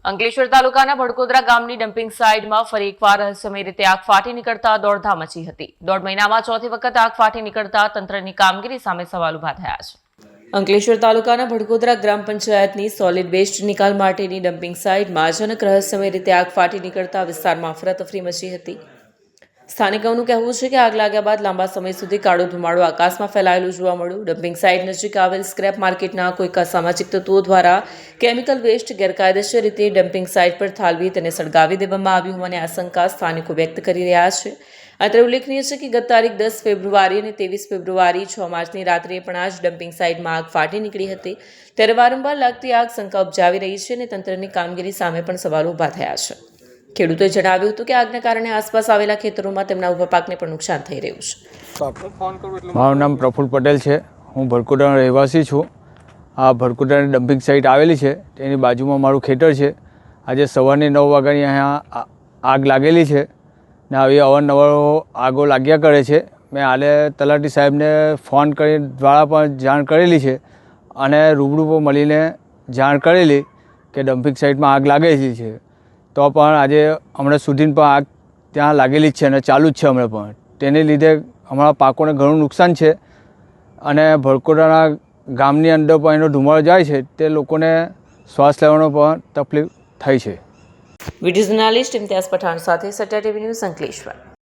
અંકલેશ્વર તાલુકાના ભડકોદરા ગામની ડમ્પિંગ સાઇટમાં ફરી એકવાર રહસ્યમય રીતે આગ ફાટી નીકળતા દોડધામ મચી હતી। 1.5 મહિનામાં ચોથી વખત આગ ફાટી નીકળતા તંત્રની કામગીરી સામે સવાલ ઉભા થયા છે। અંકલેશ્વર તાલુકાના ભડકોદરા ગ્રામ પંચાયતની સોલિડ વેસ્ટ નિકાલ માટેની ડમ્પિંગ સાઇટમાં અચાનક રહસ્યમય રીતે આગ ફાટી નીકળતા વિસ્તારમાં અફરાતફરી મચી હતી। સ્થાનિકોનું કહેવું છે કે આગ લાગ્યા બાદ લાંબા સમય સુધી કાળો ધુમાડો આકાશમાં ફેલાયેલું જોવા મળ્યું। ડમ્પિંગ સાઇટ નજીક આવેલ સ્ક્રેપ માર્કેટના કોઈક અસામાજિક તત્વો દ્વારા કેમિકલ વેસ્ટ ગેરકાયદેસર રીતે ડમ્પિંગ સાઇટ પર ઠાલવી તેને સળગાવી દેવામાં આવ્યું હોવાની આશંકા સ્થાનિકો વ્યક્ત કરી રહ્યા છે। અત્રે ઉલ્લેખનીય છે કે ગત તારીખ 10 ફેબ્રુઆરી અને 23 ફેબ્રુઆરી 6 માર્ચની રાત્રે પણ આ જ ડમ્પિંગ સાઇટમાં આગ ફાટી નીકળી હતી। ત્યારે વારંવાર લાગતી આગ શંકા ઉપજાવી રહી છે અને તંત્રની કામગીરી સામે પણ સવાલો ઊભા થયા છે। ખેડૂતોએ જણાવ્યું હતું કે આગના કારણે આસપાસ આવેલા ખેતરોમાં તેમના ઊભા પાકને પણ નુકસાન થઈ રહ્યું છે। મારું નામ પ્રફુલ પટેલ છે। હું ભડકોદરાનો રહેવાસી છું। આ ભડકોદરાની ડમ્પિંગ સાઇટ આવેલી છે તેની બાજુમાં મારું ખેતર છે। આજે સવારની 9 વાગ્યાની અહીંયા આગ લાગેલી છે ને આવી અવારનવાર આગો લાગ્યા કરે છે। મેં હાલે તલાટી સાહેબને ફોન કરી દ્વારા પણ જાણ કરેલી છે અને રૂબરૂ પર મળીને જાણ કરેલી કે ડમ્પિંગ સાઇટમાં આગ લાગેલી છે, તો પણ આજે હમણાં સુધી પણ આગ ત્યાં લાગેલી જ છે અને ચાલુ જ છે હમણાં પણ। તેને લીધે અમારા પાકોને ઘણું નુકસાન છે અને ભડકોદરાના ગામની અંદર પણ એનો ધુમાડો જાય છે તે લોકોને શ્વાસ લેવાનો પણ તકલીફ થઈ છે। વિડીયો જર્નાલિસ્ટ ઇમ્તિયાઝ પઠાણ સાથે સત્યા ટીવી ન્યૂઝ અંકલેશ્વર।